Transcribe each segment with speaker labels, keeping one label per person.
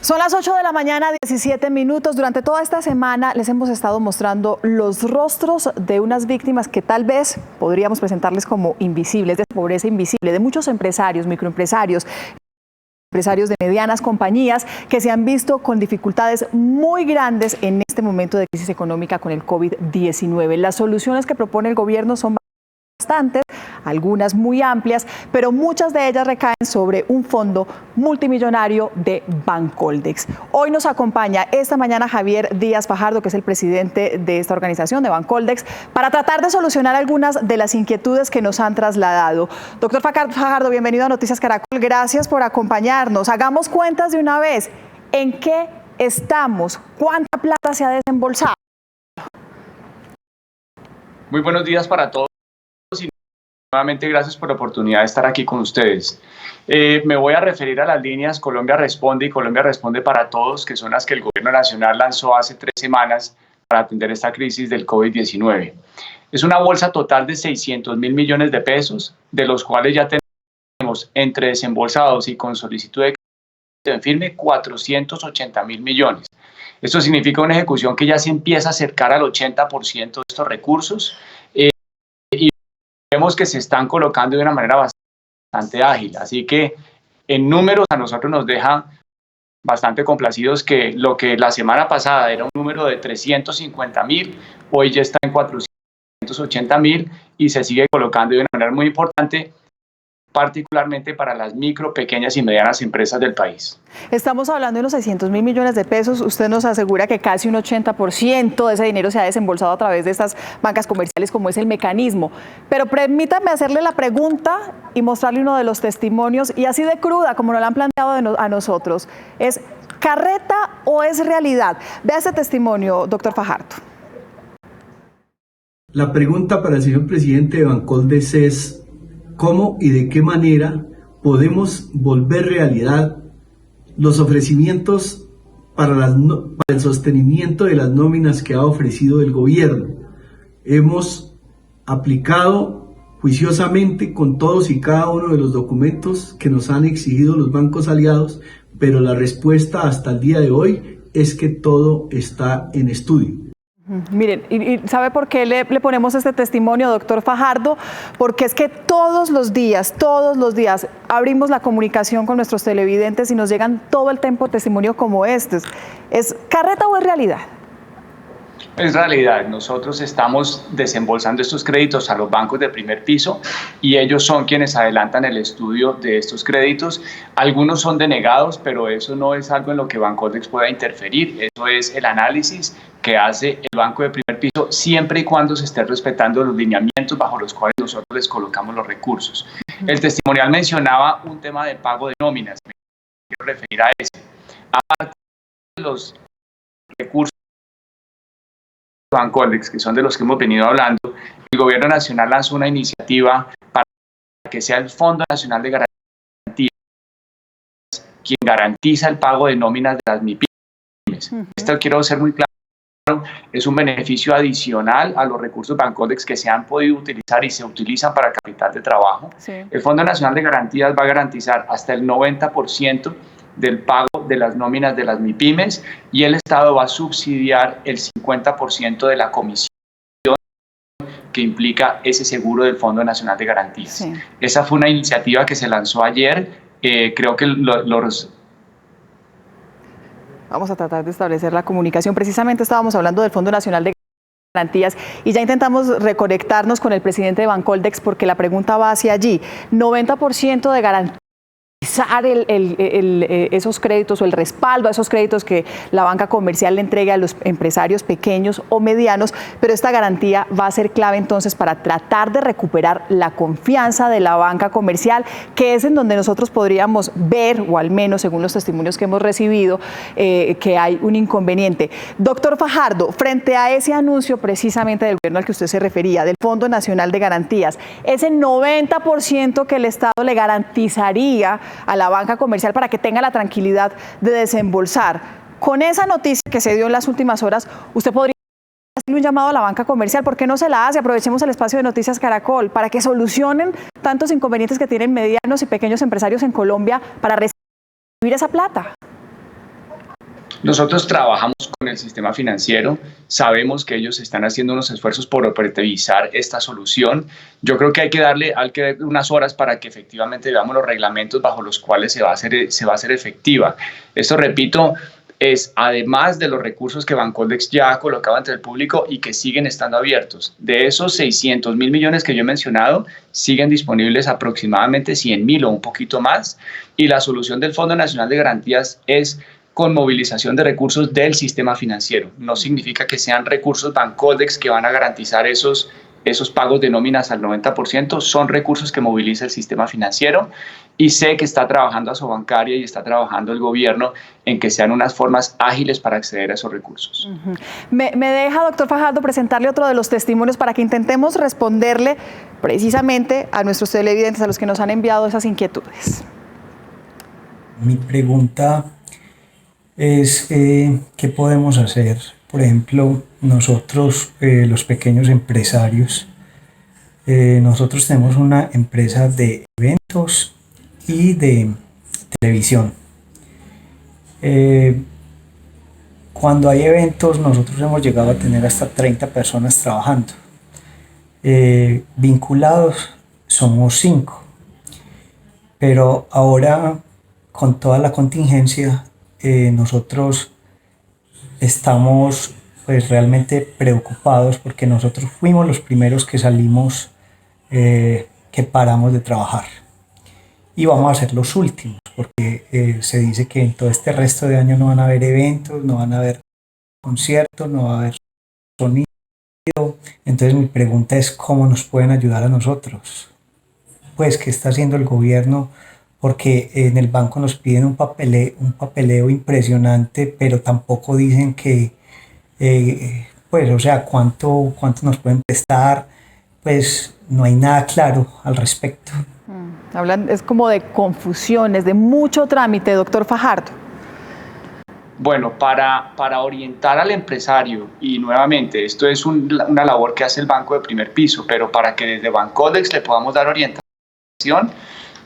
Speaker 1: Son las 8 de la mañana, 17 minutos. Durante toda esta semana les hemos estado mostrando los rostros de unas víctimas que tal vez podríamos presentarles como invisibles, de pobreza invisible, de muchos empresarios, microempresarios, empresarios de medianas compañías que se han visto con dificultades muy grandes en este momento de crisis económica con el COVID-19. Las soluciones que propone el gobierno son bastantes, algunas muy amplias, pero muchas de ellas recaen sobre un fondo multimillonario de Bancoldex. Hoy nos acompaña esta mañana Javier Díaz Fajardo, que es el presidente de esta organización, de Bancoldex, para tratar de solucionar algunas de las inquietudes que nos han trasladado. Doctor Fajardo, bienvenido a Noticias Caracol, gracias por acompañarnos. Hagamos cuentas de una vez. ¿En qué estamos? ¿Cuánta plata se ha desembolsado?
Speaker 2: Muy buenos días para todos. Nuevamente, gracias por la oportunidad de estar aquí con ustedes. Me voy a referir a las líneas Colombia Responde y Colombia Responde para Todos, que son las que el Gobierno Nacional lanzó hace 3 semanas para atender esta crisis del COVID-19. Es una bolsa total de 600.000 millones de pesos, de los cuales ya tenemos entre desembolsados y con solicitud de crédito en firme 480.000 millones. Esto significa una ejecución que ya se empieza a acercar al 80% de estos recursos. Vemos que se están colocando de una manera bastante ágil, así que en números a nosotros nos deja bastante complacidos que lo que la semana pasada era un número de 350.000, hoy ya está en 480.000 y se sigue colocando de una manera muy importante, particularmente para las micro, pequeñas y medianas empresas del país.
Speaker 1: Estamos hablando de unos 600.000 millones de pesos. Usted nos asegura que casi un 80% de ese dinero se ha desembolsado a través de estas bancas comerciales, como es el mecanismo. Pero permítame hacerle la pregunta y mostrarle uno de los testimonios, y así de cruda, como nos lo han planteado a nosotros. ¿Es carreta o es realidad? Vea este testimonio, doctor Fajardo.
Speaker 3: La pregunta para el señor presidente de Bancoldex es: ¿cómo y de qué manera podemos volver realidad los ofrecimientos para el sostenimiento de las nóminas que ha ofrecido el gobierno? Hemos aplicado juiciosamente con todos y cada uno de los documentos que nos han exigido los bancos aliados, pero la respuesta hasta el día de hoy es que todo está en estudio.
Speaker 1: Miren, ¿y sabe por qué le ponemos este testimonio, doctor Fajardo? Porque es que todos los días abrimos la comunicación con nuestros televidentes y nos llegan todo el tiempo testimonios como estos. ¿Es carreta o es realidad?
Speaker 2: Es realidad. Nosotros estamos desembolsando estos créditos a los bancos de primer piso y ellos son quienes adelantan el estudio de estos créditos. Algunos son denegados, pero eso no es algo en lo que Bancoldex pueda interferir. Eso es el análisis que hace el banco de primer piso siempre y cuando se estén respetando los lineamientos bajo los cuales nosotros les colocamos los recursos. El testimonial mencionaba un tema de pago de nóminas. Me quiero referir a ese. Aparte de los recursos Bancoldex, que son de los que hemos venido hablando, el Gobierno Nacional lanzó una iniciativa para que sea el Fondo Nacional de Garantías quien garantiza el pago de nóminas de las MIPYMES. Esto quiero ser muy claro, es un beneficio adicional a los recursos Bancoldex que se han podido utilizar y se utilizan para capital de trabajo. Sí. El Fondo Nacional de Garantías va a garantizar hasta el 90% del pago de las nóminas de las MIPYMES y el Estado va a subsidiar el 50% de la comisión que implica ese seguro del Fondo Nacional de Garantías. Sí. Esa fue una iniciativa que se lanzó ayer. Creo que
Speaker 1: Vamos a tratar de establecer la comunicación. Precisamente estábamos hablando del Fondo Nacional de Garantías y ya intentamos reconectarnos con el presidente de Bancoldex porque la pregunta va hacia allí. 90% de garantía. Esos créditos o el respaldo a esos créditos que la banca comercial le entregue a los empresarios pequeños o medianos, pero esta garantía va a ser clave entonces para tratar de recuperar la confianza de la banca comercial, que es en donde nosotros podríamos ver, o al menos según los testimonios que hemos recibido, que hay un inconveniente. Doctor Fajardo, frente a ese anuncio precisamente del gobierno al que usted se refería, del Fondo Nacional de Garantías, ese 90% que el Estado le garantizaría a la banca comercial para que tenga la tranquilidad de desembolsar. Con esa noticia que se dio en las últimas horas, usted podría hacerle un llamado a la banca comercial. ¿Por qué no se la hace? Aprovechemos el espacio de Noticias Caracol para que solucionen tantos inconvenientes que tienen medianos y pequeños empresarios en Colombia para recibir esa plata.
Speaker 2: Nosotros trabajamos con el sistema financiero, sabemos que ellos están haciendo unos esfuerzos por operativizar esta solución. Yo creo que hay que darle unas horas para que efectivamente veamos los reglamentos bajo los cuales se va a hacer efectiva. Esto, repito, es además de los recursos que Bancoldex ya ha colocado ante el público y que siguen estando abiertos. De esos 600.000 millones que yo he mencionado, siguen disponibles aproximadamente 100.000 o un poquito más, y la solución del Fondo Nacional de Garantías es con movilización de recursos del sistema financiero. No significa que sean recursos Bancoldex que van a garantizar esos pagos de nóminas al 90%, son recursos que moviliza el sistema financiero, y sé que está trabajando Asobancaria y está trabajando el gobierno en que sean unas formas ágiles para acceder a esos recursos.
Speaker 1: Me deja, doctor Fajardo, presentarle otro de los testimonios para que intentemos responderle precisamente a nuestros televidentes, a los que nos han enviado esas inquietudes.
Speaker 4: Mi pregunta es ¿qué podemos hacer? Por ejemplo, nosotros, los pequeños empresarios, nosotros tenemos una empresa de eventos y de televisión. Cuando hay eventos, nosotros hemos llegado a tener hasta 30 personas trabajando. Vinculados somos 5, pero ahora, con toda la contingencia, nosotros estamos pues realmente preocupados porque nosotros fuimos los primeros que salimos, que paramos de trabajar, y vamos a ser los últimos porque se dice que en todo este resto de año no van a haber eventos, no van a haber conciertos, no va a haber sonido. Entonces mi pregunta es ¿cómo nos pueden ayudar a nosotros? Pues ¿qué está haciendo el gobierno? Porque en el banco nos piden un papeleo impresionante, pero tampoco dicen que, pues, o sea, cuánto nos pueden prestar, pues no hay nada claro al respecto.
Speaker 1: Hablan, es como de confusiones, de mucho trámite, doctor Fajardo.
Speaker 2: Bueno, para orientar al empresario, y nuevamente, esto es una labor que hace el banco de primer piso, pero para que desde Bancoldex le podamos dar orientación,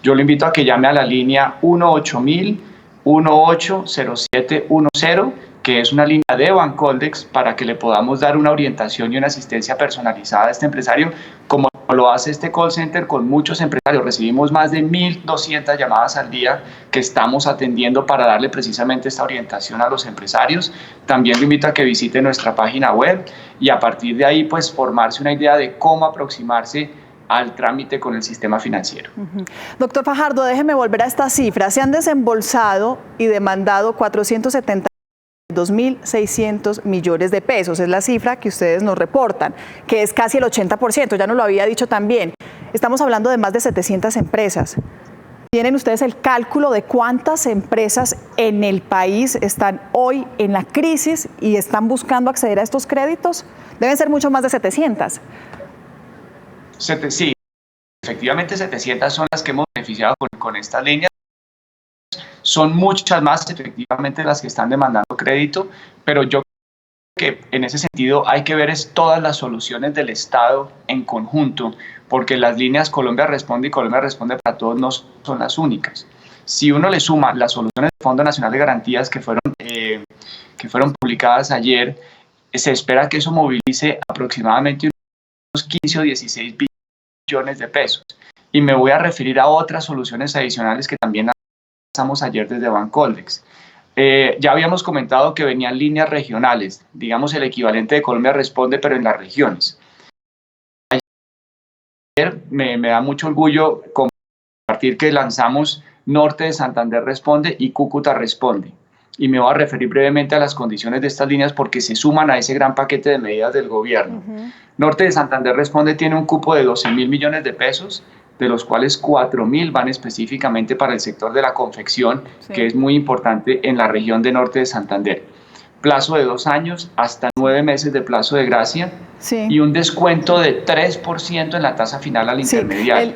Speaker 2: yo lo invito a que llame a la línea 1-8000-180710, que es una línea de Bancoldex, para que le podamos dar una orientación y una asistencia personalizada a este empresario, como lo hace este call center con muchos empresarios. Recibimos más de 1.200 llamadas al día que estamos atendiendo para darle precisamente esta orientación a los empresarios. También lo invito a que visite nuestra página web y a partir de ahí pues formarse una idea de cómo aproximarse al trámite con el sistema financiero.
Speaker 1: Doctor Fajardo, déjeme volver a esta cifra. Se han desembolsado y demandado 472.600 millones de pesos. Es la cifra que ustedes nos reportan, que es casi el 80%, ya nos lo había dicho también. Estamos hablando de más de 700 empresas. ¿Tienen ustedes el cálculo de cuántas empresas en el país están hoy en la crisis y están buscando acceder a estos créditos? Deben ser mucho más de 700.
Speaker 2: Sí, efectivamente 700 son las que hemos beneficiado con estas líneas. Son muchas más efectivamente las que están demandando crédito, pero yo creo que en ese sentido hay que ver todas las soluciones del Estado en conjunto, porque las líneas Colombia Responde y Colombia Responde para Todos no son las únicas. Si uno le suma las soluciones del Fondo Nacional de Garantías que fueron publicadas ayer, se espera que eso movilice aproximadamente unos 15 o 16 billones de pesos. Y me voy a referir a otras soluciones adicionales que también lanzamos ayer desde Bancoldex. Ya habíamos comentado que venían líneas regionales, digamos el equivalente de Colombia Responde, pero en las regiones. Ayer me da mucho orgullo compartir que lanzamos Norte de Santander Responde y Cúcuta Responde. Y me voy a referir brevemente a las condiciones de estas líneas porque se suman a ese gran paquete de medidas del gobierno. Norte de Santander Responde tiene un cupo de 12.000 millones de pesos, de los cuales 4.000 van específicamente para el sector de la confección, que es muy importante en la región de Norte de Santander. Plazo de 2 años, hasta 9 meses de plazo de gracia, y un descuento de 3% en la tasa final al intermediario.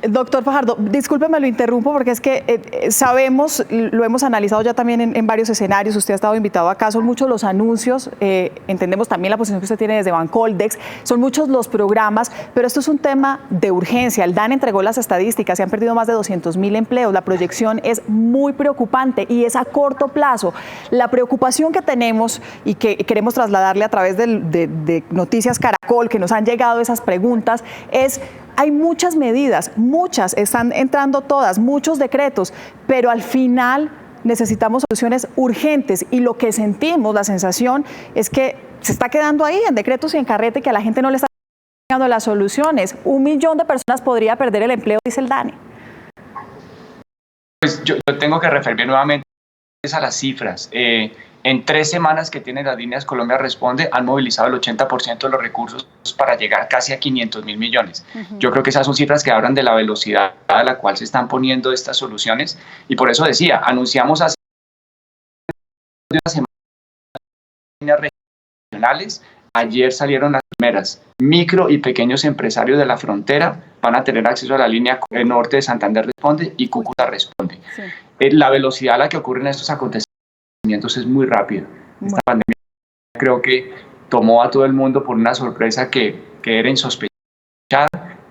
Speaker 1: Doctor Fajardo, discúlpeme, lo interrumpo porque es que sabemos, lo hemos analizado ya también en varios escenarios, usted ha estado invitado acá, son muchos los anuncios, entendemos también la posición que usted tiene desde Bancoldex, son muchos los programas, pero esto es un tema de urgencia. El DANE entregó las estadísticas, se han perdido más de 200.000 empleos, la proyección es muy preocupante y es a corto plazo. La preocupación que tenemos y que queremos trasladarle a través de Noticias Caracol, que nos han llegado esas preguntas, es: hay muchas medidas, muchas, están entrando todas, muchos decretos, pero al final necesitamos soluciones urgentes y lo que sentimos, la sensación es que se está quedando ahí en decretos y en carrete, que a la gente no le está llegando las soluciones. 1 millón de personas podría perder el empleo, dice el DANE.
Speaker 2: Pues yo tengo que referirme nuevamente a las cifras. En 3 semanas que tiene las líneas Colombia Responde, han movilizado el 80% de los recursos para llegar casi a 500.000 millones. Yo creo que esas son cifras que hablan de la velocidad a la cual se están poniendo estas soluciones, y por eso decía, anunciamos hace una semana líneas regionales, ayer salieron las primeras. Micro y pequeños empresarios de la frontera van a tener acceso a la línea norte de Santander Responde y Cúcuta Responde. Sí. La velocidad a la que ocurren estos acontecimientos es muy rápido. Esta pandemia creo que tomó a todo el mundo por una sorpresa que era insospechada,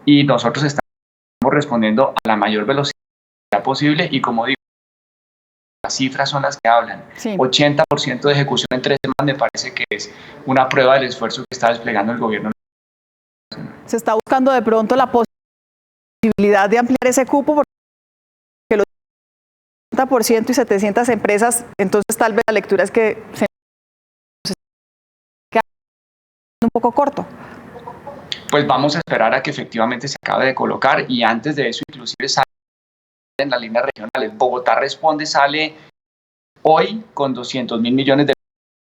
Speaker 2: y nosotros estamos respondiendo a la mayor velocidad posible, y como digo, las cifras son las que hablan. Sí. 80% de ejecución en 3 semanas me parece que es una prueba del esfuerzo que está desplegando el gobierno.
Speaker 1: Se está buscando de pronto la posibilidad de ampliar ese cupo, porque los 80% y 700 empresas, entonces tal vez la lectura es que se queda un poco corto.
Speaker 2: Pues vamos a esperar a que efectivamente se acabe de colocar, y antes de eso inclusive sale en las líneas regionales. Bogotá Responde sale hoy con 200.000 millones de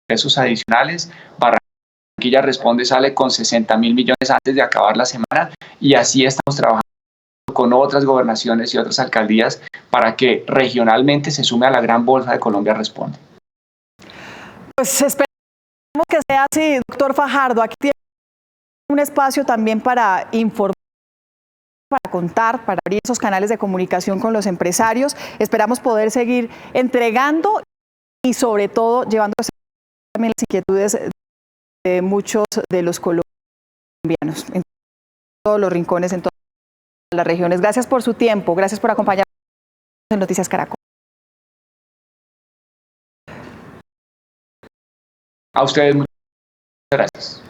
Speaker 2: pesos adicionales, Barranquilla Responde sale con 60.000 millones antes de acabar la semana, y así estamos trabajando con otras gobernaciones y otras alcaldías para que regionalmente se sume a la gran bolsa de Colombia Responde.
Speaker 1: Pues esperamos que sea así, doctor Fajardo. Aquí tiene un espacio también para informar, para contar, para abrir esos canales de comunicación con los empresarios. Esperamos poder seguir entregando y sobre todo llevando también las inquietudes de muchos de los colombianos en todos los rincones, en todas las regiones. Gracias por su tiempo, gracias por acompañarnos en Noticias Caracol.
Speaker 2: A ustedes muchas gracias.